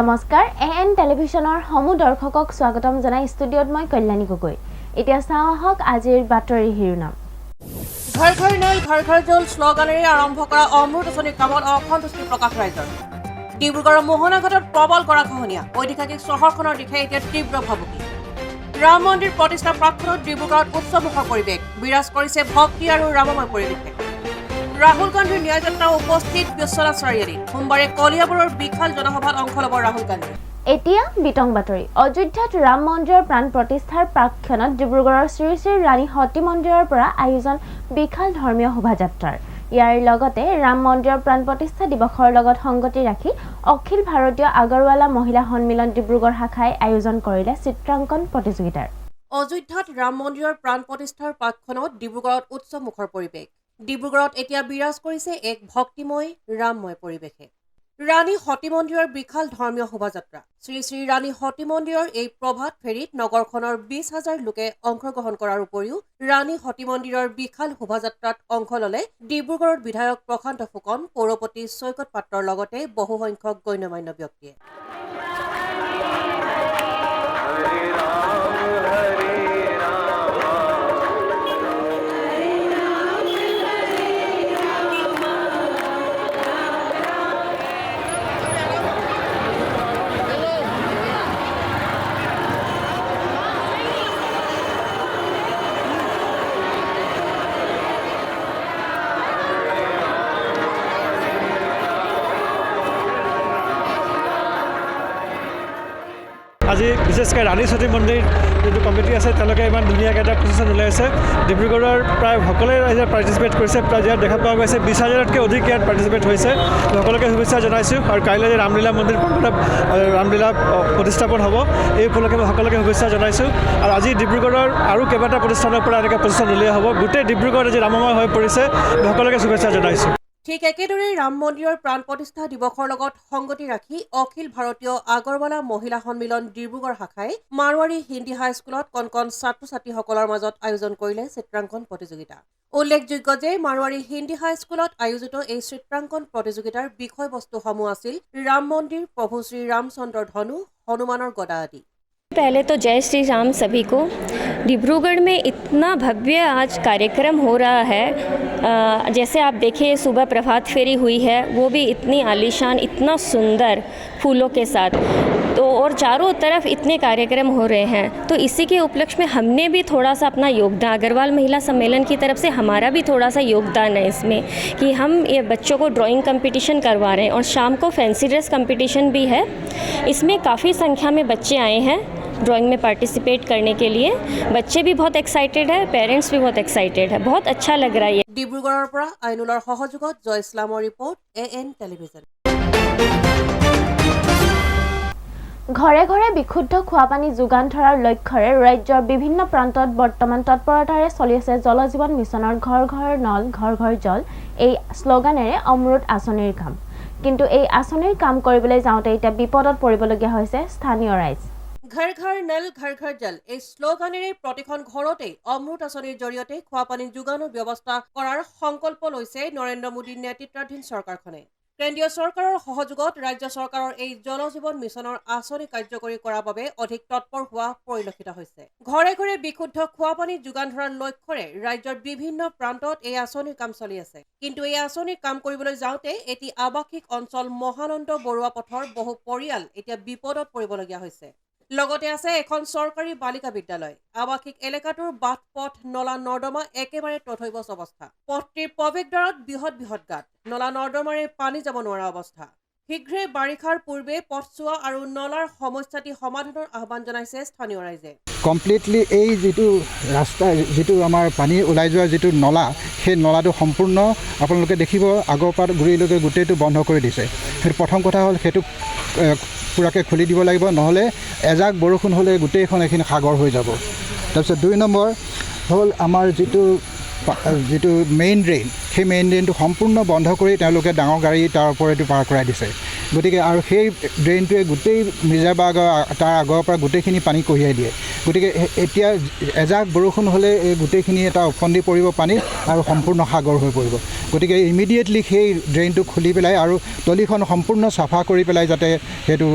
নমস্কাৰ এএন টেলিভিছনৰ সমূহ দৰ্শকক স্বাগতম জনাই ষ্টুডিঅত মই কল্যাণী গগৈ এতিয়া চাওঁ আহক আজিৰ বাতৰি শিৰোনাম ঘৰ ঘৰ নল ঘৰ ঘৰ জল শ্লোগানেৰে আৰম্ভ কৰা অমৃত আঁচনিৰ কামত অসন্তুষ্টি প্ৰকাশ ৰাইজৰ ডিব্ৰুগড়ৰ মোহনাঘাটত প্ৰবল গৰাখহনীয়া ঐতিহাসিক চহৰখনৰ দিশে এতিয়া তীব্ৰ ভাবুকি ৰাম মন্দিৰ প্ৰতিষ্ঠা প্ৰাক্ষণত ডিব্ৰুগড়ত উৎসৱমুখৰ পৰিৱেশ বিৰাজ কৰিছে ভক্তি আৰু ৰামময় পৰিৱেশে ৰাহুল গান্ধীৰ ন্যায় যাত্ৰা উপস্থিত বিশ্বনাথ চাৰিআলিত সোমবাৰে কলিয়াবৰৰ বিশাল জনসভাত অংশ ল'ব ৰাহুল গান্ধী এতিয়া বিতং বাতৰি অযোধ্যাত ৰাম মন্দিৰৰ প্ৰাণ প্ৰতিষ্ঠাৰ প্ৰাক্ষণত ডিব্ৰুগড়ৰ শ্ৰী শ্ৰী ৰাণী সতী মন্দিৰৰ পৰা আয়োজন বিশাল ধৰ্মীয় শোভাযাত্ৰাৰ ইয়াৰ লগতে ৰাম মন্দিৰৰ প্ৰাণ প্ৰতিষ্ঠা দিৱসৰ লগত সংগতি ৰাখি অখিল ভাৰতীয় আগৰৱালা মহিলা সন্মিলন ডিব্ৰুগড় শাখাই আয়োজন কৰিলে চিত্ৰাংকন প্ৰতিযোগিতাৰ অযোধ্যাত ৰাম মন্দিৰৰ প্ৰাণ প্ৰতিষ্ঠাৰ প্ৰাক্ষণত ডিব্ৰুগড়ত উৎসৱমুখৰ পৰিৱেশ ডিব্ৰুগড়ত এতিয়া বিৰাজ কৰিছে এক ভক্তিময় ৰামময় পৰিৱেশে ৰাণী সতী মন্দিৰৰ বিশাল ধৰ্মীয় শোভাযাত্ৰা শ্ৰী শ্ৰী ৰাণী সতী মন্দিৰৰ এই প্ৰভাত ফেৰীত নগৰখনৰ 20,000 লোকে অংশগ্ৰহণ কৰাৰ উপৰিও ৰাণী সতী মন্দিৰৰ বিশাল শোভাযাত্ৰাত অংশ ল'লে ডিব্ৰুগড়ৰ বিধায়ক প্ৰশান্ত ফুকন পৌৰপতি সৈকত পাত্ৰৰ লগতে বহুসংখ্যক গণ্যমান্য ব্যক্তিয়ে আজি বিশেষকৈ ৰাণী সতী মন্দিৰ যিটো কমিটি আছে তেওঁলোকে ইমান ধুনীয়াকৈ এটা প্ৰচেছন ওলাইছে ডিব্ৰুগড়ৰ প্ৰায় সকলোৱে ৰাইজে পাৰ্টিচিপেট কৰিছে প্ৰায় ইয়াত দেখা পোৱা গৈছে 20,000তকৈ অধিক ইয়াত পাৰ্টিচিপেট হৈছে সকলোকে শুভেচ্ছা জনাইছোঁ আৰু কাইলৈ যে ৰামলীলা মন্দিৰ ৰামলীলা প্ৰতিষ্ঠাপন হ'ব এই উপলক্ষে মই সকলোকে শুভেচ্ছা জনাইছোঁ আৰু আজি ডিব্ৰুগড়ৰ আৰু কেইবাটা প্ৰতিষ্ঠানৰ পৰা এনেকৈ প্ৰচেছন উলিওৱা হ'ব গোটেই ডিব্ৰুগড় আজি ৰামময় হৈ পৰিছে সকলোকে শুভেচ্ছা জনাইছোঁ ঠিক একেদৰে ৰাম মন্দিৰৰ প্ৰাণ প্ৰতিষ্ঠা দিৱসৰ লগত সংগতি ৰাখি অখিল ভাৰতীয় আগৰৱালা মহিলা সন্মিলন ডিব্ৰুগড় শাখাই মাৰৱাৰী হিন্দী হাইস্কুলত কণ ছাত্ৰ ছাত্ৰীসকলৰ মাজত আয়োজন কৰিলে চিত্ৰাংকন প্ৰতিযোগিতা উল্লেখযোগ্য যে মাৰৱাৰী হিন্দী হাইস্কুলত আয়োজিত এই চিত্ৰাংকন প্ৰতিযোগিতাৰ বিষয়বস্তুসমূহ আছিল ৰাম মন্দিৰ প্ৰভু শ্ৰী ৰামচন্দ্ৰৰ ধনু হনুমানৰ গদা আদি पहले तो जय श्री राम सभी को डिब्रूगढ़ में इतना भव्य आज कार्यक्रम हो रहा है जैसे आप देखिए सुबह प्रभात फेरी हुई है वो भी इतनी आलीशान इतना सुंदर फूलों के साथ तो और चारों तरफ इतने कार्यक्रम हो रहे हैं तो इसी के उपलक्ष्य में हमने भी थोड़ा सा अपना योगदान अग्रवाल महिला सम्मेलन की तरफ से हमारा भी थोड़ा सा योगदान है इसमें कि हम ये बच्चों को ड्राइंग कंपटीशन करवा रहे हैं और शाम को फैंसी ड्रेस कंपटीशन भी है इसमें काफ़ी संख्या में बच्चे आए हैं ड्राइंग में पार्टिसिपेट करने के लिए बच्चे भी बहुत एक्साइटेड है पेरेंट्स भी बहुत एक्साइटेड है बहुत अच्छा लग रहा है ডিব্ৰুগড়ৰ পৰা আইনুলৰ সহযোগত জয় ইছলামৰ ৰিপৰ্ট এএন টেলিভিছন ঘৰে ঘৰে বিশুদ্ধ খোৱাপানী যোগান ধৰাৰ লক্ষ্যৰে ৰাজ্যৰ বিভিন্ন প্ৰান্তত বৰ্তমান তৎপৰতাৰে চলি আছে জল জীৱন মিছনৰ ঘৰ ঘৰ নল ঘৰ ঘৰ জল এই শ্লোগানেৰে অমৃত আঁচনিৰ কাম কিন্তু এই আঁচনিৰ কাম কৰিবলৈ যাওঁতে এতিয়া বিপদত পৰিবলগীয়া হৈছে স্থানীয় ৰাইজ ঘৰ ঘৰ নল ঘৰ ঘৰ জল এই শ্লোগানেৰে প্ৰতিখন ঘৰতে অমৃত আঁচনিৰ জৰিয়তে খোৱাপানী যোগানৰ ব্যৱস্থা কৰাৰ সংকল্প লৈছে নৰেন্দ্ৰ মোদীৰ নেতৃত্বাধীন চৰকাৰখনে কেন্দ্ৰীয় চৰকাৰৰ সহযোগত ৰাজ্য চৰকাৰৰ এই জল জীৱন মিছনৰ আঁচনি কাৰ্যকৰী কৰাৰ বাবে অধিক তৎপৰ হোৱা পৰিলক্ষিত হৈছে ঘৰে ঘৰে বিশুদ্ধ খোৱাপানী যোগান ধৰাৰ লক্ষ্যৰে ৰাজ্যৰ বিভিন্ন প্ৰান্তত এই আঁচনিৰ কাম চলি আছে কিন্তু এই আঁচনিৰ কাম কৰিবলৈ যাওঁতে এটি আৱাসিক অঞ্চল মহানন্দ বৰুৱা পথৰ বহু পৰিয়াল এতিয়া বিপদত পৰিবলগীয়া হৈছে লগতে আছে এখন চৰকাৰী বালিকা বিদ্যালয় আৱাসিক এলেকাটোৰ বাট পথ নলা নৰ্দমা একেবাৰে তথৈবচ অৱস্থা পথটিৰ প্ৰৱেশদ্বাৰত বৃহৎ গাঁত নলা নৰ্দমাৰে পানী যাব নোৱাৰা অৱস্থা শীঘ্ৰে বাৰিষাৰ পূৰ্বে পথছোৱা আৰু নলাৰ সমস্যাটি সমাধানৰ আহ্বান জনাইছে স্থানীয় ৰাইজে কমপ্লিটলি এই যিটো ৰাস্তা যিটো আমাৰ পানী ওলাই যোৱা যিটো নলা সেই নলাটো সম্পূৰ্ণ আপোনালোকে দেখিব আগৰ পৰা গুৰিলৈকে গোটেইটো বন্ধ কৰি দিছে সেইটো প্ৰথম কথা হ'ল সেইটো পুৰাকৈ খুলি দিব লাগিব নহ'লে এজাক বৰষুণ হ'লে গোটেইখন এইখিনি সাগৰ হৈ যাব তাৰপিছত 2 নম্বৰ হ'ল আমাৰ যিটো মেইন ড্ৰেইন সেই মেইন ড্ৰেইনটো সম্পূৰ্ণ বন্ধ কৰি তেওঁলোকে ডাঙৰ গাড়ী তাৰ ওপৰেদি পাৰ কৰাই দিছে গতিকে আৰু সেই ড্ৰেইনটোৱে গোটেই মিৰ্জাবাগ তাৰ আগৰ পৰা গোটেইখিনি পানী কঢ়িয়াই দিয়ে গতিকে এতিয়া এজাক বৰষুণ হ'লে এই গোটেইখিনি এটা উফন্দি পৰিব পানীত আৰু সম্পূৰ্ণ সাগৰ হৈ পৰিব গতিকে ইমিডিয়েটলি সেই ড্ৰেইনটো খুলি পেলাই আৰু তলিখন সম্পূৰ্ণ চাফা কৰি পেলাই যাতে সেইটো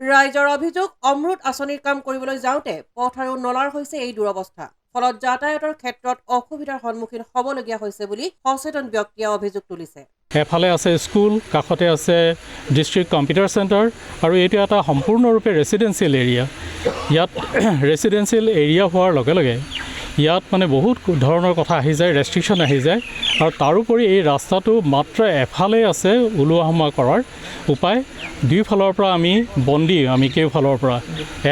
ৰাইজৰ অভিযোগ অমৃত আঁচনিৰ কাম কৰিবলৈ যাওঁতে পথ আৰু নলাৰ হৈছে এই দুৰৱস্থা ফলত যাতায়াতৰ ক্ষেত্ৰত অসুবিধাৰ সন্মুখীন হ'বলগীয়া হৈছে বুলি সচেতন ব্যক্তিয়ে অভিযোগ তুলিছে এফালে আছে স্কুল কাষতে আছে ডিষ্ট্ৰিক্ট কম্পিউটাৰ চেণ্টাৰ আৰু এইটো এটা সম্পূৰ্ণৰূপে ৰেচিডেঞ্চিয়েল এৰিয়া ইয়াত ৰেচিডেঞ্চিয়েল এৰিয়া হোৱাৰ লগে লগে ইয়াত মানে বহুত ধৰণৰ কথা আহি যায় ৰেষ্ট্ৰিকশ্যন আহি যায় আৰু তাৰোপৰি এই ৰাস্তাটো মাত্ৰ এফালে আছে ওলোৱা সোমোৱা কৰাৰ উপায় দুইফালৰ পৰা আমি কেইফালৰ পৰা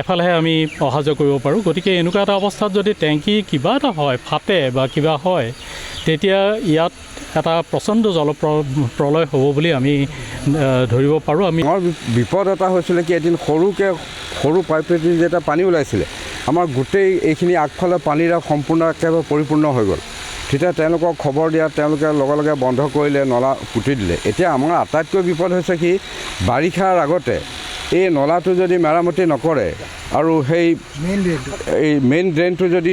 এফালেহে আমি অহা যোৱা কৰিব পাৰোঁ গতিকে এনেকুৱা এটা অৱস্থাত যদি টেংকি কিবা এটা হয় ফাটে বা কিবা হয় তেতিয়া ইয়াত এটা প্ৰচণ্ড জলপ্ৰলয় হ'ব বুলি আমি ধৰিব পাৰোঁ আমাৰ বিপদ এটা হৈছিলে কি এদিন সৰু পাইপেদি যেতিয়া পানী ওলাইছিলে আমাৰ গোটেই এইখিনি আগফালে পানীৰে সম্পূৰ্ণ একেবাৰে পৰিপূৰ্ণ হৈ গ'ল তেতিয়া তেওঁলোকক খবৰ দিয়াত তেওঁলোকে লগে লগে বন্ধ কৰিলে নলা পুতি দিলে এতিয়া আমাৰ আটাইতকৈ বিপদ হৈছে কি বাৰিষাৰ আগতে এই নলাটো যদি মেৰামতি নকৰে আৰু এই মেইন ড্ৰেইনটো যদি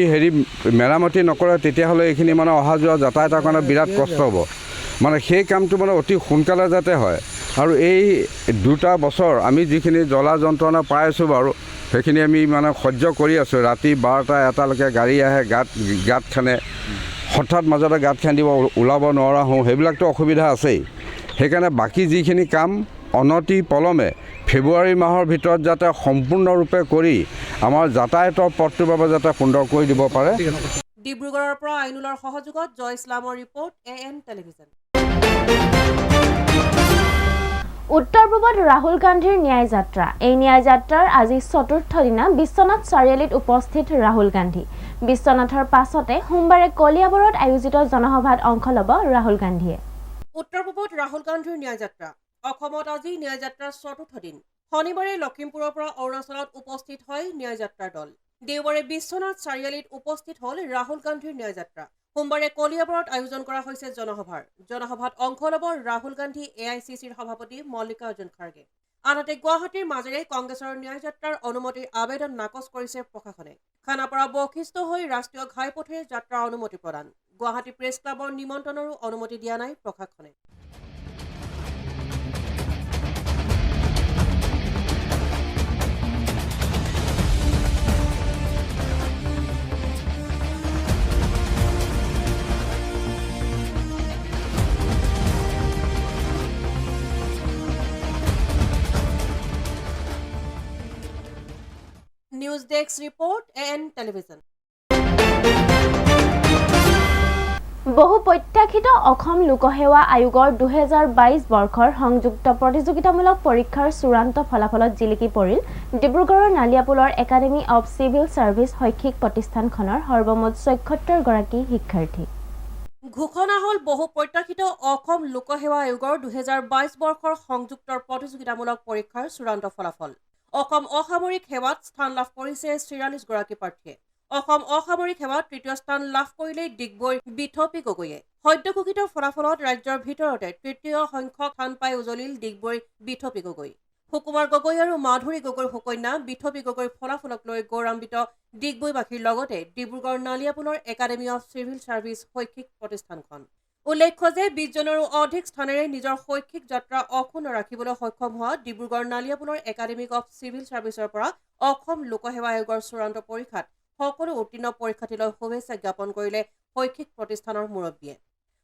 মেৰামতি নকৰে তেতিয়াহ'লে এইখিনি মানে অহা যোৱা যাতায়াতৰ কাৰণে বিৰাট কষ্ট হ'ব মানে সেই কামটো মানে অতি সোনকালে যাতে হয় আৰু এই 2টা বছৰ আমি যিখিনি জ্বলা যন্ত্ৰণা পাই আছোঁ বাৰু সেইখিনি আমি মানে সহ্য কৰি আছোঁ ৰাতি 12টা 1টালৈকে গাড়ী আহে গাঁত খানে হঠাৎ মাজতে গাঁত খান্দিব ওলাব নোৱাৰা হওঁ সেইবিলাকতো অসুবিধা আছেই সেইকাৰণে বাকী যিখিনি কাম অনতি পলমে ফেব্ৰুৱাৰী মাহৰ ভিতৰত যাতে সম্পূৰ্ণৰূপে কৰি আমাৰ যাতায়াতৰ পথটোৰ বাবে যাতে সুন্দৰ কৰি দিব পাৰে ডিব্ৰুগড়ৰ পৰা আইনুলৰ সহযোগত জয় ইছলামৰ ৰিপৰ্ট AN টেলিভিজন উত্তৰ পূবত ৰাহুল গান্ধীৰ ন্যায় যাত্ৰা এই ন্যায় যাত্ৰাৰ আজি চতুৰ্থ দিনা বিশ্বনাথ চাৰিআলিত উপস্থিত ৰাহুল গান্ধী বিশ্বনাথৰ পাছতে সোমবাৰে কলিয়াবৰত আয়োজিত জনসভাত অংশ ল'ব ৰাহুল গান্ধীয়ে উত্তৰ পূবত ৰাহুল গান্ধীৰ ন্যায় যাত্ৰা অসমত আজি ন্যায় যাত্ৰাৰ চতুৰ্থ দিন শনিবাৰে লখিমপুৰৰ পৰা অৰুণাচলত উপস্থিত হয় ন্যায় যাত্ৰাৰ দল দেওবাৰে বিশ্বনাথ চাৰিআলিত উপস্থিত হ'ল ৰাহুল গান্ধীৰ ন্যায় যাত্ৰা সোমবাৰে কলিয়াবৰত আয়োজন কৰা হৈছে জনসভাত অংশ ল'ব ৰাহুল গান্ধী AICCৰ সভাপতি মল্লিকাৰ্জুন খাৰ্গে আনহাতে গুৱাহাটীৰ মাজেৰে কংগ্ৰেছৰ ন্যায় যাত্ৰাৰ অনুমতিৰ আবেদন নাকচ কৰিছে প্ৰশাসনে খানাপাৰা বশিষ্ঠ হৈ ৰাষ্ট্ৰীয় ঘাইপথেৰে যাত্ৰাৰ অনুমতি প্ৰদান গুৱাহাটী প্ৰেছ ক্লাবৰ নিমন্ত্ৰণৰো অনুমতি দিয়া নাই প্ৰশাসনে news desk report AN television বহু প্ৰত্যাশিত অসম লোকসেৱা আয়োগৰ 2022 বৰ্ষৰ সংযুক্ত প্ৰতিযোগিতামূলক পৰীক্ষাৰ চূড়ান্ত ফলাফলত জিলিকি পৰিল ডিব্ৰুগড়ৰ নালিয়াপুলৰ একাডেমী অৱ চিভিল ছাৰ্ভিচ শৈক্ষিক প্ৰতিষ্ঠানখনৰ সৰ্বমুঠ 76 গৰাকী শিক্ষাৰ্থী ঘোষণা হ'ল বহু প্ৰত্যাশিত অসম লোকসেৱা আয়োগৰ 2022 বৰ্ষৰ সংযুক্ত প্ৰতিযোগিতামূলক পৰীক্ষাৰ চূড়ান্ত ফলাফল অসম অসামৰিক সেৱাত স্থান লাভ কৰিছে 43 গৰাকী প্ৰাৰ্থীয়ে অসম অসামৰিক সেৱাত তৃতীয় স্থান লাভ কৰিলে ডিগবৈ বিথপী গগৈয়ে সদ্য ঘোষিত ফলাফলত ৰাজ্যৰ ভিতৰতে তৃতীয় সংখ্যক স্থান পাই উজলিল ডিগবৈ বিথপী গগৈ সুকুমাৰ গগৈ আৰু মাধুৰী গগৈৰ সুকন্যা বিথপী গগৈৰ ফলাফলক লৈ গৌৰৱান্বিত ডিগবৈবাসীৰ লগতে ডিব্ৰুগড় নালিয়াপুলৰ একাডেমী অৱ চিভিল ছাৰ্ভিচ শৈক্ষিক প্ৰতিষ্ঠানখন উল্লেখ্য যে 20 জনৰো অধিক স্থানেৰে নিজৰ শৈক্ষিক যাত্ৰা অক্ষুণ্ণ ৰাখিবলৈ সক্ষম হোৱা ডিব্ৰুগড় নালিয়াপুলৰ একাডেমী অৱ চিভিল ছাৰ্ভিচৰ পৰা অসম লোকসেৱা আয়োগৰ চূড়ান্ত পৰীক্ষাত সকলো উত্তীৰ্ণ পৰীক্ষাৰ্থীলৈ শুভেচ্ছা জ্ঞাপন কৰিলে শৈক্ষিক প্ৰতিষ্ঠানৰ মুৰব্বীয়ে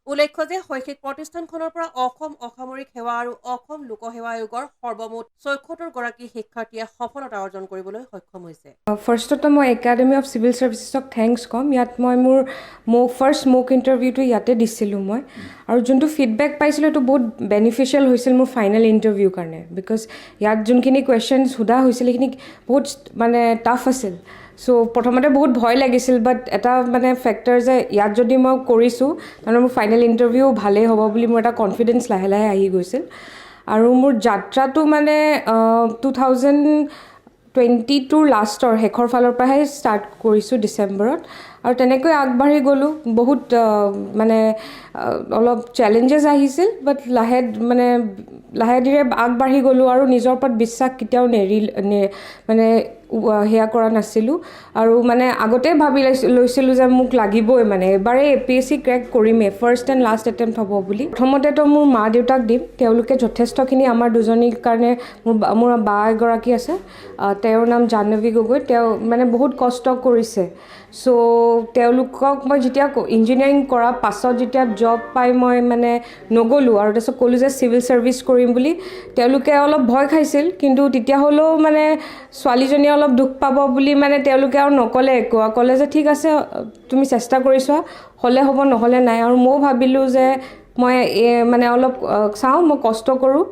উল্লেখ্য যে শৈক্ষিক প্ৰতিষ্ঠানখনৰ পৰা অসম অসামৰিক সেৱা আৰু অসম লোকসেৱা আয়োগৰ সৰ্বমুঠ 76 গৰাকী শিক্ষাৰ্থীয়ে সফলতা অৰ্জন কৰিবলৈ সক্ষম হৈছে ফাৰ্ষ্টতে মই একাডেমী অফ চিভিল ছাৰ্ভিচক থেংকছ ক'ম ইয়াত মই মোৰ ফাৰ্ষ্ট মোক ইণ্টাৰভিউটো ইয়াতে দিছিলোঁ মই আৰু যোনটো ফিডবেক পাইছিলোঁ এইটো বহুত বেনিফিচিয়েল হৈছিল মোৰ ফাইনেল ইণ্টাৰভিউৰ কাৰণে বিকজ ইয়াত যোনখিনি কুৱেশ্যনছ সোধা হৈছিল সেইখিনি বহুত মানে টাফ আছিল চ' প্ৰথমতে বহুত ভয় লাগিছিল বাট এটা মানে ফেক্টৰ যে ইয়াত যদি মই কৰিছোঁ তাৰমানে মোৰ ফাইনেল ইণ্টাৰভিউ ভালেই হ'ব বুলি মোৰ এটা কনফিডেঞ্চ লাহে লাহে আহি গৈছিল আৰু মোৰ যাত্ৰাটো মানে 2022 লাষ্টৰ শেষৰ ফালৰ পৰাহে ষ্টাৰ্ট কৰিছোঁ ডিচেম্বৰত আৰু তেনেকৈ আগবাঢ়ি গ'লোঁ বহুত মানে অলপ চেলেঞ্জেছ আহিছিল বাট লাহে ধীৰে আগবাঢ়ি গ'লোঁ আৰু নিজৰ ওপৰত বিশ্বাস কেতিয়াও মানে সেয়া কৰা নাছিলোঁ আৰু মানে আগতে ভাবি লৈছিলোঁ যে মোক লাগিবই মানে এবাৰেই APSC ক্ৰেক কৰিমেই ফাৰ্ষ্ট এণ্ড লাষ্ট এটেম্প্ট হ'ব বুলি প্ৰথমতেতো মোৰ মা দেউতাক দিম তেওঁলোকে যথেষ্টখিনি আমাৰ দুজনীৰ কাৰণে মোৰ বা এগৰাকী আছে তেওঁৰ নাম জাহ্নৱী গগৈ তেওঁ মানে বহুত কষ্ট কৰিছে চ' তেওঁলোকক মই যেতিয়া ইঞ্জিনিয়াৰিং কৰাৰ পাছত যেতিয়া জব পাই মই মানে নগ'লোঁ আৰু তাৰপিছত ক'লোঁ যে চিভিল ছাৰ্ভিচ কৰিম বুলি তেওঁলোকে অলপ ভয় খাইছিল কিন্তু তেতিয়া হ'লেও মানে ছোৱালীজনীয়ে অলপ দুখ পাব বুলি মানে তেওঁলোকে আৰু নক'লে একো ক'লে যে ঠিক আছে তুমি চেষ্টা কৰি চোৱা হ'লে হ'ব নহ'লে নাই আৰু ময়ো ভাবিলোঁ যে মই মানে অলপ চাওঁ মই কষ্ট কৰোঁ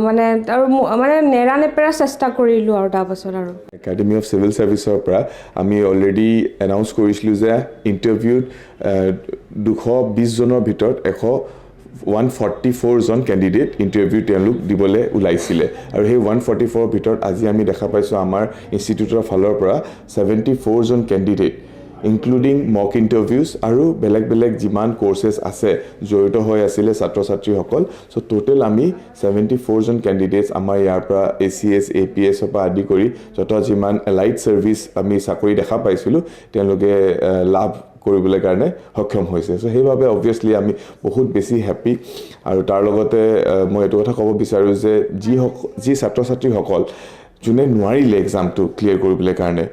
মানে আৰু মানে নেৰানেপেৰা চেষ্টা কৰিলোঁ আৰু তাৰপাছত আৰু একাডেমি অফ চিভিল ছাৰ্ভিচৰ পৰা আমি অলৰেডি এনাউন্স কৰিছিলোঁ যে ইণ্টাৰভিউত 220 জনৰ ভিতৰত 144জন কেণ্ডিডেট ইণ্টাৰভিউ তেওঁলোক দিবলৈ ওলাইছিলে আৰু সেই 144ৰ ভিতৰত আজি আমি দেখা পাইছোঁ আমাৰ ইনষ্টিটিউটৰ ফালৰ পৰা 74জন কেণ্ডিডেট ইনক্লুডিং মক ইণ্টাৰভিউজ আৰু বেলেগ যিমান কোৰ্চেছ আছে জড়িত হৈ আছিলে ছাত্ৰ ছাত্ৰীসকল চ' টোটেল আমি 74জন কেণ্ডিডেটছ আমাৰ ইয়াৰ পৰা ACS APSৰ পৰা আদি কৰি যত যিমান এলাইড ছাৰ্ভিচ আমি চাকৰি দেখা পাইছিলোঁ তেওঁলোকে লাভ কৰিবলৈ কাৰণে সক্ষম হৈছে চ' সেইবাবে অবভিয়াছলি আমি বহুত বেছি হেপী আৰু তাৰ লগতে মই এইটো কথা ক'ব বিচাৰোঁ যে যি ছাত্ৰ ছাত্ৰীসকল যোনে নোৱাৰিলে এক্সামটো ক্লিয়াৰ কৰিবলৈ কাৰণে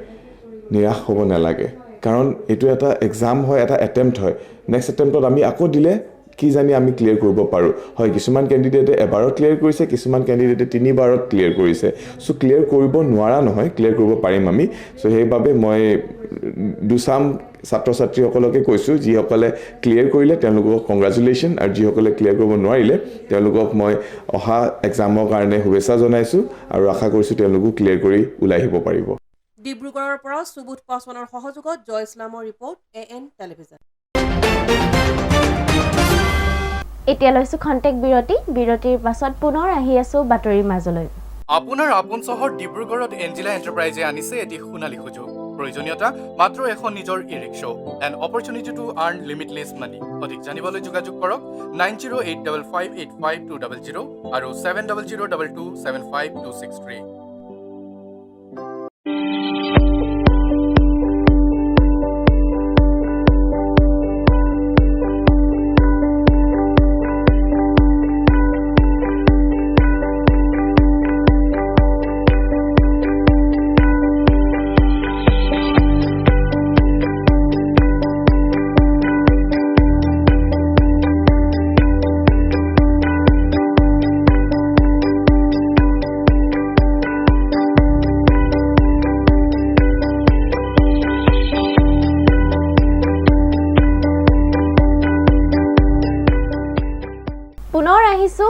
নিৰাশ হ'ব নালাগে কাৰণ এইটো এটা এক্সাম হয় এটা এটেম্প্ট হয় নেক্সট এটেম্প্টত আমি আকৌ দিলে কি জানি আমি ক্লিয়াৰ কৰিব পাৰোঁ হয় কিছুমান কেণ্ডিডেটে এবাৰত ক্লিয়াৰ কৰিছে কিছুমান কেণ্ডিডেটে 3বাৰত ক্লিয়াৰ কৰিছে চ' ক্লিয়াৰ কৰিব নোৱাৰা নহয় ক্লিয়াৰ কৰিব পাৰিম আমি চ' সেইবাবে মই দুচাম ছাত্ৰ ছাত্ৰীসকলকে কৈছোঁ যিসকলে ক্লিয়াৰ কৰিলে তেওঁলোকক কংগ্ৰেচুলেশ্যন আৰু যিসকলে ক্লিয়াৰ কৰিব নোৱাৰিলে তেওঁলোকক মই অহা এক্সামৰ কাৰণে শুভেচ্ছা জনাইছোঁ আৰু আশা কৰিছোঁ তেওঁলোকো ক্লিয়াৰ কৰি ওলাই আহিব পাৰিব ডিব্ৰুগড়ৰ পৰা সুবোধ পাছৱানৰ সহযোগত জয় ইছলামৰ ৰিপৰ্ট AN টেলিভিজন এতিয়া লৈছোঁ খন্তেক বিৰতিৰ পাছত পুনৰ আহি আছোঁ বাতৰিৰ মাজলৈ আপোনাৰ আপোন চহৰ ডিব্ৰুগড়ত এঞ্জেলা এণ্টাৰপ্ৰাইজে আনিছে এটি সোণালী সুযোগ প্ৰয়োজনীয়তা মাত্ৰ এখন নিজৰ e-rickshaw and opportunity to earn limitless money অধিক জানিবলৈ যোগাযোগ কৰক 9085585200 আৰু 7002275263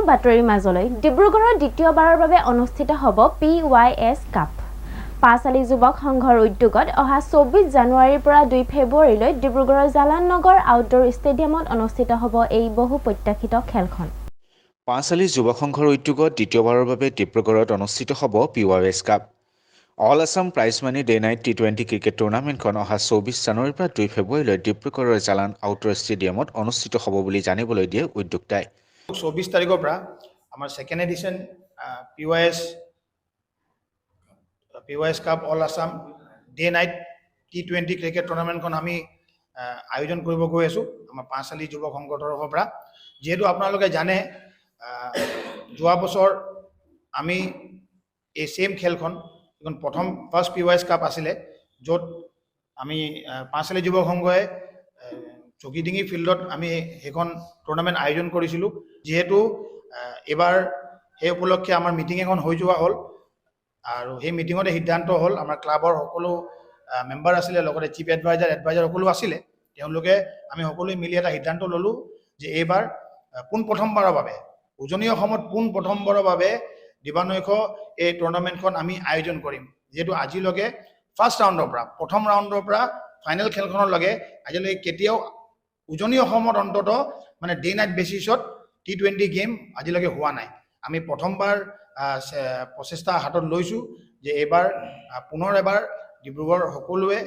বাতৰিৰ মাজলৈ ডিব্ৰুগড়ৰ দ্বিতীয়বাৰৰ বাবে অনুষ্ঠিত হ'ব PYS কাপ পাঁচআলি যুৱক সংঘৰ উদ্যোগত অহা 24 জানুৱাৰীৰ পৰা 2 ফেব্ৰুৱাৰীলৈ ডিব্ৰুগড়ৰ জালাননগৰ আউটডোৰ ষ্টেডিয়ামত অনুষ্ঠিত হ'ব এই বহু প্ৰত্যাশিত খেলখন পাঁচআলি যুৱক সংঘৰ উদ্যোগত দ্বিতীয়বাৰৰ বাবে ডিব্ৰুগড়ত অনুষ্ঠিত হ'ব PYS cup all Assam prize money day night T20 cricket টুৰ্ণামেণ্টখন অহা 24 জানুৱাৰীৰ পৰা 2 ফেব্ৰুৱাৰীলৈ ডিব্ৰুগড়ৰ জালান আউটডোৰ ষ্টেডিয়ামত অনুষ্ঠিত হ'ব বুলি জানিবলৈ দিয়ে উদ্যোক্তাই 24 তাৰিখৰ পৰা আমাৰ second edition PYS cup all Assam day night T20 cricket টুৰ্ণামেণ্টখন আমি আয়োজন কৰিব গৈ আছোঁ আমাৰ পাঁচআলি যুৱক সংঘৰ তৰফৰ পৰা যিহেতু আপোনালোকে জানে যোৱা বছৰ আমি এই ছেম খেলখন প্ৰথম ফাৰ্ষ্ট PYS কাপ আছিলে য'ত আমি পাঁচআলি যুৱক সংঘই চকিডিঙি ফিল্ডত আমি সেইখন টুৰ্ণামেণ্ট আয়োজন কৰিছিলোঁ যিহেতু এবাৰ সেই উপলক্ষে আমাৰ মিটিং এখন হৈ যোৱা হ'ল আৰু সেই মিটিঙতে সিদ্ধান্ত হ'ল আমাৰ ক্লাবৰ সকলো মেম্বাৰ আছিলে লগতে চিফ এডভাইজাৰ সকলো আছিলে তেওঁলোকে আমি সকলোৱে মিলি এটা সিদ্ধান্ত ল'লোঁ যে এইবাৰ পোনপ্ৰথমবাৰৰ বাবে উজনি অসমত পোনপ্ৰথমবাৰৰ বাবে দিবানৈশ এই টুৰ্ণামেণ্টখন আমি আয়োজন কৰিম যিহেতু আজিলৈকে ফাৰ্ষ্ট ৰাউণ্ডৰ পৰা প্ৰথম ৰাউণ্ডৰ পৰা ফাইনেল খেলখনলৈকে আজিলৈকে কেতিয়াও উজনি অসমত অন্তত মানে ডে নাইট বেচিছত T20 গেম আজিলৈকে হোৱা নাই আমি প্ৰথমবাৰ প্ৰচেষ্টা হাতত লৈছোঁ যে এইবাৰ পুনৰ এবাৰ ডিব্ৰুগড় সকলোৱে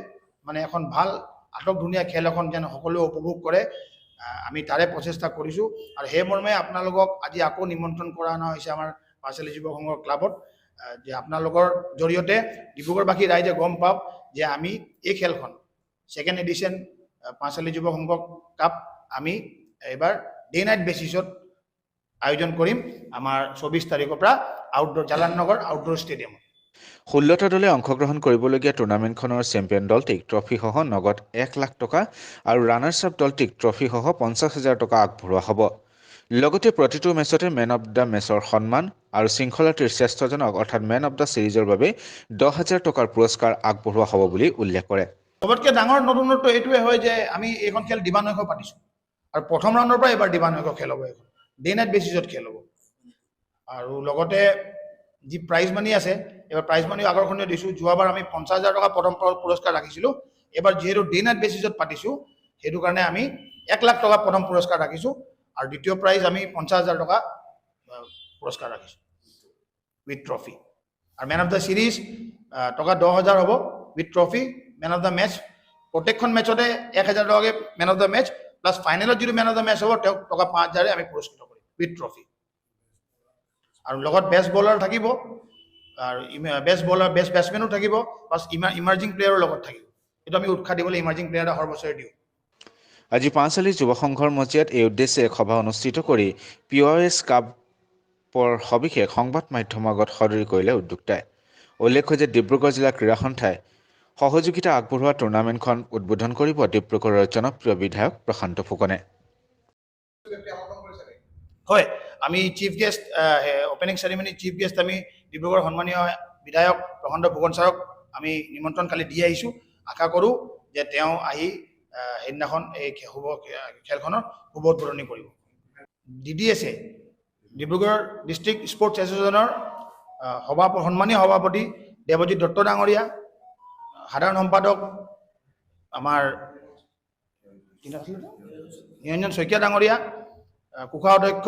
মানে এখন ভাল আটকধুনীয়া খেল এখন যেন সকলোৱে উপভোগ কৰে আমি তাৰে প্ৰচেষ্টা কৰিছোঁ আৰু সেই মৰ্মে আপোনালোকক আজি আকৌ নিমন্ত্ৰণ কৰা অনা হৈছে আমাৰ পাঁচআলি যুৱ সংঘৰ ক্লাবত যে আপোনালোকৰ জৰিয়তে ডিব্ৰুগড়বাসী ৰাইজে গম পাওক যে আমি এই খেলখন ছেকেণ্ড এডিশ্যন পাঁচআলি যুৱ সংঘ কাপ আমি এইবাৰ ডে নাইট বেচিছত আয়োজন কৰিম আমাৰ 24 তাৰিখৰ পৰা আউটডোৰ জালাননগৰ আউটডোৰ ষ্টেডিয়ামত 16টা দলে অংশগ্ৰহণ কৰিবলগীয়া টুৰ্ণামেণ্টখনৰ চেম্পিয়ন দলটিক ট্ৰফিসহ নগদ 1 লাখ টকা আৰু ৰানাৰ্ছ আপ দলটিক ট্ৰফিসহ 50,000 টকা আগবঢ়োৱা হ'ব। লগতে প্ৰতিটো মেচতে মেন অৱ দ্য মেচৰ সন্মান আৰু শৃংখলাটিৰ শ্ৰেষ্ঠজনক অৰ্থাৎ মেন অৱ দ্য ছিৰিজৰ বাবে 10,000 টকাৰ পুৰস্কাৰ আগবঢ়োৱা হ'ব বুলি উল্লেখ কৰে। সবতকৈ ডাঙৰ নতুনত্ব এইটোৱে হয় যে আমি এইখন খেল দিবানৈশ পাতিছোঁ আৰু প্ৰথম ৰাউণ্ডৰ পৰা এবাৰ দিবানৈশ খেল হ'ব এইখন ডে নাইট বেচিছত খেল হ'ব আৰু লগতে যি প্ৰাইজ মানি আছে এবাৰ প্ৰাইজ মানিও আকৰ্ষণীয় দিছোঁ যোৱাবাৰ আমি 50,000 টকা প্ৰথম পুৰস্কাৰ ৰাখিছিলোঁ এবাৰ যিহেতু ডে নাইট বেচিছত পাতিছোঁ সেইটো কাৰণে আমি 1 লাখ টকা প্ৰথম পুৰস্কাৰ ৰাখিছোঁ আৰু দ্বিতীয় প্ৰাইজ আমি 50,000 টকা পুৰস্কাৰ ৰাখিছোঁ উইথ ট্ৰফি আৰু মেন অফ দ্য ছিৰিজ টকা 10,000 হ'ব with trophy man of the match প্ৰত্যেকখন মেচতে 1,000 টকাকৈ man of the match plus ফাইনেলত যিটো মেন অফ দ্য মেচ হ'ব তেওঁক টকা 5,000 আমি পুৰস্কৃত কৰিম উইথ ট্ৰফি আৰু লগত বেষ্ট বলাৰ থাকিব আৰু বেষ্ট বলাৰ বেষ্ট বেটছমেনো থাকিব প্লাছ ইমাৰ্জিং প্লেয়াৰৰ লগত থাকিব এইটো আমি উৎসাহ দিবলৈ ইমাৰ্জিং প্লেয়াৰ এটা সৰ্বছৰে দিওঁ আজি পাঁচআলি যুৱ সংঘৰ মজিয়াত এই উদ্দেশ্যে এক সভা অনুষ্ঠিত কৰি POS কাপৰ সবিশেষ সংবাদ মাধ্যমৰ আগত সদৰি কৰিলে উদ্যোক্তাই। উল্লেখ্য যে ডিব্ৰুগড় জিলা ক্ৰীড়া সন্থাই সহযোগিতা আগবঢ়োৱা টুৰ্ণামেণ্টখন উদ্বোধন কৰিব ডিব্ৰুগড়ৰ জনপ্ৰিয় বিধায়ক প্ৰশান্ত ফুকনে। হয় আমি chief guest opening ceremony chief guest আমি ডিব্ৰুগড় সন্মানীয় বিধায়ক প্ৰশান্ত ফুকন ছাৰক আমি নিমন্ত্ৰণ কালি দি আহিছোঁ আশা কৰোঁ যে তেওঁ আহি সেইদিনাখন এই খেলখনৰ শুভ উদ্বোধনী কৰিব DDS ডিব্ৰুগড় ডিষ্ট্ৰিক্ট স্পৰ্টছ এছ'চিয়েশ্যনৰ সন্মানীয় সভাপতি দেৱজিৎ দত্ত ডাঙৰীয়া সাধাৰণ সম্পাদক আমাৰ নিৰঞ্জন শইকীয়া ডাঙৰীয়া কোষাধ্যক্ষ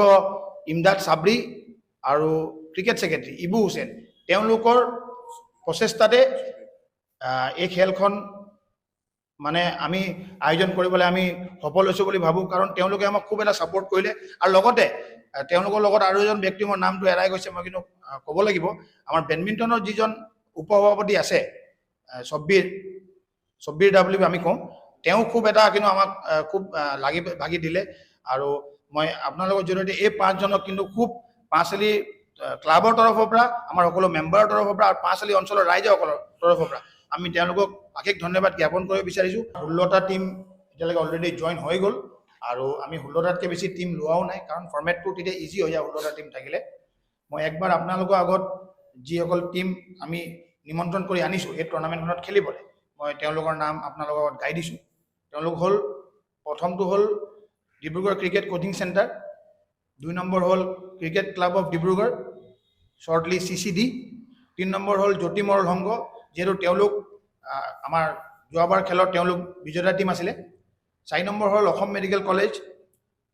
ইমদাদ চাবৰি আৰু ক্ৰিকেট ছেক্ৰেটাৰী ইবু হুছেইন তেওঁলোকৰ প্ৰচেষ্টাতে এই খেলখন মানে আমি আয়োজন কৰিবলৈ আমি সফল হৈছোঁ বুলি ভাবোঁ কাৰণ তেওঁলোকে আমাক খুব এটা ছাপোৰ্ট কৰিলে আৰু লগতে তেওঁলোকৰ লগত আৰু এজন ব্যক্তি মোৰ নামটো এৰাই গৈছে মই কিন্তু ক'ব লাগিব আমাৰ বেডমিণ্টনৰ যিজন উপসভাপতি আছে ছব্বিৰ ডাব্লিউ আমি কওঁ তেওঁ খুব এটা কিন্তু আমাক খুব ভাগি দিলে আৰু মই আপোনালোকৰ জৰিয়তে এই 5জনক কিন্তু খুব পাঁচআলি ক্লাবৰ তৰফৰ পৰা আমাৰ সকলো মেম্বাৰৰ তৰফৰ পৰা আৰু পাঁচআলি অঞ্চলৰ ৰাইজসকলৰ তৰফৰ পৰা আমি তেওঁলোকক অশেষ ধন্যবাদ জ্ঞাপন কৰিব বিচাৰিছোঁ 16টা টীম এতিয়ালৈকে অলৰেডি জইন হৈ গ'ল আৰু আমি 16টাতকৈ বেছি টীম লোৱাও নাই কাৰণ ফৰ্মেটটো তেতিয়া ইজি হৈ যায় 16টা টীম থাকিলে মই একবাৰ আপোনালোকৰ আগত যিসকল টীম আমি নিমন্ত্ৰণ কৰি আনিছোঁ এই টুৰ্ণামেণ্টখনত খেলিবলৈ মই তেওঁলোকৰ নাম আপোনালোকৰ আগত গাই দিছোঁ তেওঁলোক হ'ল প্ৰথমটো হ'ল ডিব্ৰুগড় ক্ৰিকেট কোচিং চেণ্টাৰ 2 নম্বৰ হ'ল cricket club of Dibrugarh shortly CCD 3 নম্বৰ হ'ল জ্যোতি মৰল সংঘ যিহেতু তেওঁলোক আমাৰ যোৱাবাৰ খেলত তেওঁলোক বিজেতা টীম আছিলে 4 নম্বৰ হ'ল অসম মেডিকেল কলেজ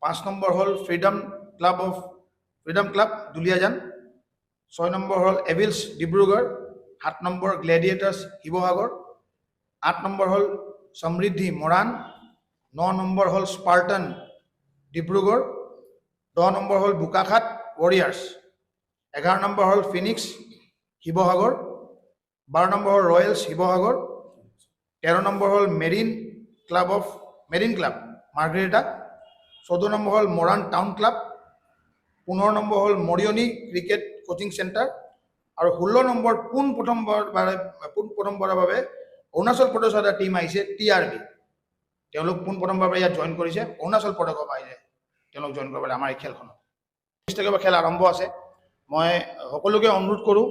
5 নম্বৰ হ'ল ফ্ৰীডম ক্লাব দুলিয়াজান 6 নম্বৰ হ'ল এভিলছ ডিব্ৰুগড় 7 নম্বৰ গ্লেডিয়েটাৰ্ছ শিৱসাগৰ 8 নম্বৰ হ'ল সমৃদ্ধি মৰাণ 9 নম্বৰ হ'ল স্পাৰ্টান ডিব্ৰুগড় 10 নম্বৰ হ'ল বোকাখাট ৱাৰিয়াৰ্ছ 11 নম্বৰ হ'ল ফিনিক্স শিৱসাগৰ 12 নম্বৰ হ'ল ৰয়েলছ শিৱসাগৰ 13 নম্বৰ হ'ল মেৰিন ক্লাব মাৰ্গ্ৰেটা 14 নম্বৰ হ'ল মৰাণ টাউন ক্লাব 15 নম্বৰ হ'ল মৰিয়নি ক্ৰিকেট কোচিং চেণ্টাৰ আৰু 16 নম্বৰ পোনপ্ৰথমবাৰৰ বাবে অৰুণাচল প্ৰদেশৰ এটা টীম আহিছে TRB তেওঁলোক পোনপ্ৰথমবাৰৰ ইয়াত জইন কৰিছে অৰুণাচল প্ৰদেশৰ পৰা আহিছে তেওঁলোক জইন কৰিবলৈ আমাৰ এই খেলখনত 20 তাৰিখৰ পৰা খেল আৰম্ভ আছে মই সকলোকে অনুৰোধ কৰোঁ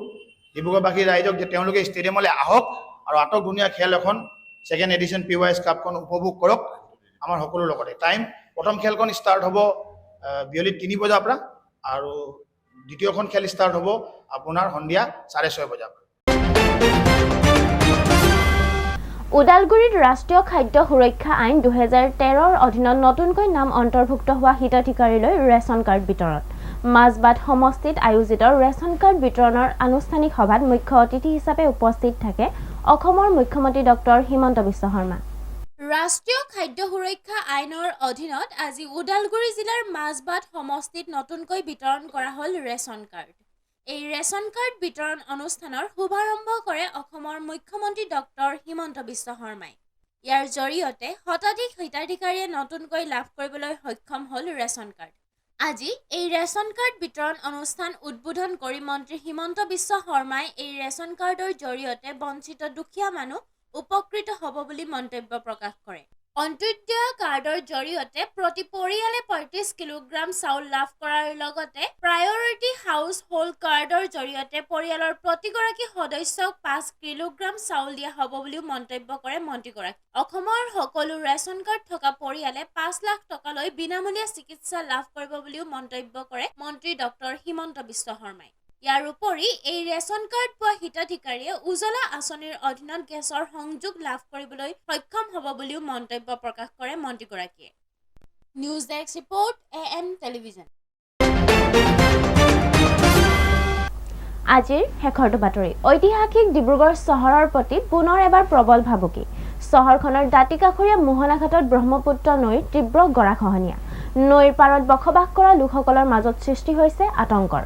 ডিব্ৰুগড়বাসী ৰাইজক যে তেওঁলোকে ষ্টেডিয়ামলৈ আহক আৰু আটক ধুনীয়া খেল এখন ছেকেণ্ড এডিশ্যন POS কাপখন উপভোগ কৰক আমাৰ সকলোৰ লগতে টাইম প্ৰথম খেলখন ষ্টাৰ্ট হ'ব বিয়লি 3 বজাৰ পৰা আৰু দ্বিতীয়খন খেল ষ্টাৰ্ট হ'ব আপোনাৰ সন্ধিয়া 6:30 বজাৰ পৰা ওদালগুৰিত ৰাষ্ট্ৰীয় খাদ্য সুৰক্ষা আইন 2013ৰ অধীনত নতুনকৈ নাম অন্তৰ্ভুক্ত হোৱা হিতাধিকাৰীলৈ ৰেচন কাৰ্ড বিতৰণ মাজবাট সমষ্টিত আয়োজিত ৰেচন কাৰ্ড বিতৰণৰ আনুষ্ঠানিক সভাত মুখ্য অতিথি হিচাপে উপস্থিত থাকে অসমৰ মুখ্যমন্ত্ৰী ডক্টৰ হিমন্ত বিশ্ব শৰ্মা ৰাষ্ট্ৰীয় খাদ্য সুৰক্ষা আইনৰ অধীনত আজি ওদালগুৰি জিলাৰ মাজবাট সমষ্টিত নতুনকৈ বিতৰণ কৰা হ'ল ৰেচন কাৰ্ড। এই ৰেচন কাৰ্ড বিতৰণ অনুষ্ঠানৰ শুভাৰম্ভ কৰে অসমৰ মুখ্যমন্ত্ৰী ডক্টৰ হিমন্ত বিশ্ব শৰ্মাই। ইয়াৰ জৰিয়তে শতাধিক হিতাধিকাৰীয়ে নতুনকৈ লাভ কৰিবলৈ সক্ষম হ'ল ৰেচন কাৰ্ড। আজি এই ৰেচন কাৰ্ড বিতৰণ অনুষ্ঠান উদ্বোধন কৰি মন্ত্ৰী হিমন্ত বিশ্ব শৰ্মাই এই ৰেচন কাৰ্ডৰ জৰিয়তে বঞ্চিত দুখীয়া মানুহ উপকৃত হ'ব বুলি মন্তব্য প্ৰকাশ কৰে। অন্ত্যোদয় কাৰ্ডৰ জৰিয়তে প্ৰতি পৰিয়ালে 35 কিলোগ্ৰাম চাউল লাভ কৰাৰ লগতে প্ৰায়ৰিটি হাউচ হোল্ড কাৰ্ডৰ জৰিয়তে পৰিয়ালৰ প্ৰতিগৰাকী সদস্যক 5 কিলোগ্ৰাম চাউল দিয়া হ'ব বুলিও মন্তব্য কৰে মন্ত্ৰীগৰাকী। অসমৰ সকলো ৰেচন কাৰ্ড থকা পৰিয়ালে 5 লাখ টকালৈ বিনামূলীয়া চিকিৎসা লাভ কৰিব বুলিও মন্তব্য কৰে মন্ত্ৰী ডক্টৰ হিমন্ত বিশ্ব শৰ্মাই। ইয়াৰ উপৰি এই ৰেচন কাৰ্ড পোৱা হিতাধিকাৰীয়ে উজ্জ্বলা আঁচনিৰ অধীনত গেছৰ সংযোগ লাভ কৰিবলৈ সক্ষম হ'ব বুলিও মন্তব্য প্ৰকাশ কৰে মন্ত্ৰীগৰাকীয়ে। News desk report AN television. আজিৰ শেষৰটো বাতৰি। ঐতিহাসিক ডিব্ৰুগড় চহৰৰ প্ৰতি পুনৰ এবাৰ প্ৰবল ভাবুকি। চহৰখনৰ দাঁতিকাষৰীয়া মোহনাঘাটত ব্ৰহ্মপুত্ৰ নৈৰ তীব্ৰ গৰাখহনীয়া। নৈৰ পাৰত বসবাস কৰা লোকসকলৰ মাজত সৃষ্টি হৈছে আতংকৰ।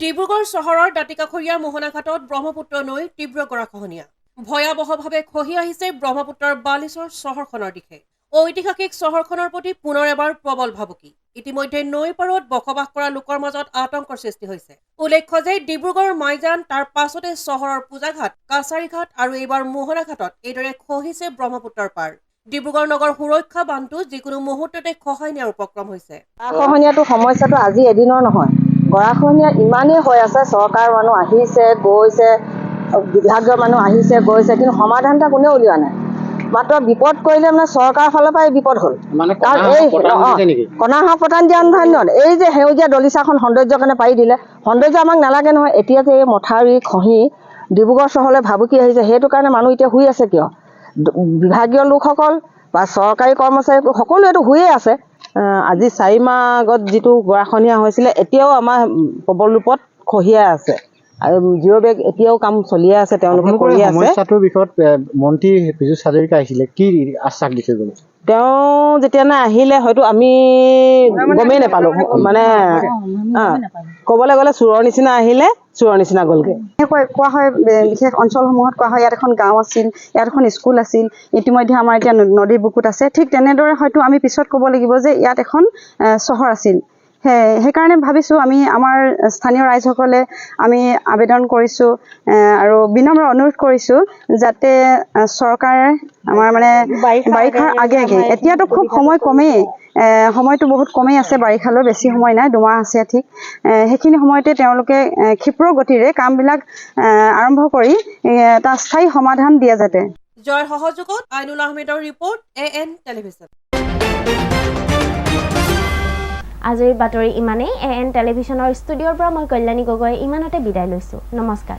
ডিব্ৰুগড় চহৰৰ দাঁতিকাষৰীয়া মোহনাঘাটত ব্ৰহ্মপুত্ৰ নৈৰ তীব্ৰ গৰাখহনীয়া। ভয়াৱহভাৱে খহি আহিছে ব্ৰহ্মপুত্ৰৰ বালিচৰ চহৰখনৰ দিশে। ঐতিহাসিক চহৰখনৰ প্ৰতি পুনৰ এবাৰ প্ৰবল ভাবুকি। ইতিমধ্যে নৈৰ পাৰত বসবাস কৰা লোকৰ মাজত আতংকৰ সৃষ্টি হৈছে। উল্লেখ্য যে ডিব্ৰুগড় মাইজান, তাৰ পাছতে চহৰৰ পূজাঘাট, কাছাৰীঘাট আৰু এইবাৰ মোহনাঘাটত এইদৰে খহিছে ব্ৰহ্মপুত্ৰৰ পাৰ। ডিব্ৰুগড় নগৰ সুৰক্ষা বান্ধটো যিকোনো মুহূৰ্ততে খহাই নিয়াৰ উপক্ৰম হৈছে। গৰাখহনীয়াটো সমস্যাটো আজি এদিনৰ নহয়। গৰাখহনীয়া ইমানেই হৈ আছে, চৰকাৰ মানুহ আহিছে গৈছে, বিভাগীয় মানুহ আহিছে গৈছে, কিন্তু সমাধান এটা কোনেও উলিওৱা নাই। মাত্ৰ বিপদ কৰিলে মানে চৰকাৰৰ ফালৰ পৰাই বিপদ হ'ল। কাৰণ এই কণাহা পতান দিয়া নহয়, এই যে সেউজীয়া দলিচাখন সৌন্দৰ্যৰ কাৰণে পাৰি দিলে, সৌন্দৰ্য আমাক নালাগে নহয়। এতিয়া যে এই মথাউৰি খহি ডিব্ৰুগড় চহৰলৈ ভাবুকি আহিছে, সেইটো কাৰণে মানুহ এতিয়া শুই আছে কিয়? বিভাগীয় লোকসকল বা চৰকাৰী কৰ্মচাৰী সকলোৱেতো শুয়ে আছে। আজি 4 মাহ আগত যিটো গৰাখহনীয়া হৈছিলে, এতিয়াও আমাৰ প্ৰবল ৰূপত খহিয়াই আছে আৰু জিৰ' বেগ এতিয়াও কাম চলিয়ে আছে, তেওঁলোকে কৰি আছে। সমস্যাটোৰ বিষয়ত মন্ত্ৰী পীযুষ হাজৰিকা আহিছিলে, কি আশ্বাস দিছে? তেওঁ যেতিয়া আহিলে হয়তো আমি গমেই নাপালো, মানে ক'বলৈ গ'লে চোৰৰ নিচিনা আহিলে, চোৰৰ নিচিনা গ'লগৈ। কোৱা হয় বিশেষ অঞ্চলসমূহত কোৱা হয় ইয়াত এখন গাঁও আছিল, ইয়াত এখন স্কুল আছিল, ইতিমধ্যে আমাৰ এতিয়া নদীৰ বুকুত আছে। ঠিক তেনেদৰে হয়তো আমি পিছত ক'ব লাগিব যে ইয়াত এখন চহৰ আছিল। সেইকাৰণে ভাবিছোঁ আমি আমাৰ স্থানীয় ৰাইজসকলে আমি আবেদন কৰিছোঁ আৰু বিনম্ৰ অনুৰোধ কৰিছোঁ যাতে চৰকাৰে আমাৰ মানে বাৰিষাৰ আগে এতিয়াতো খুব সময় কমেই, সময়টো বহুত কমেই আছে, বাৰিষালৈ বেছি সময় নাই, 2 মাহ আছে ঠিক। সেইখিনি সময়তে তেওঁলোকে ক্ষিপ্ৰ গতিৰে কামবিলাক আৰম্ভ কৰি এটা স্থায়ী সমাধান দিয়ে যাতে। জয়ৰ সহযোগত আইনুল আহমেদৰ ৰিপৰ্ট AN টেলিভিজন। আজিৰ বাতৰি ইমানেই। AN টেলিভিছনৰ ষ্টুডিঅ'ৰ পৰা মই কল্যাণী গগৈ ইমানতে বিদায় লৈছোঁ। নমস্কাৰ।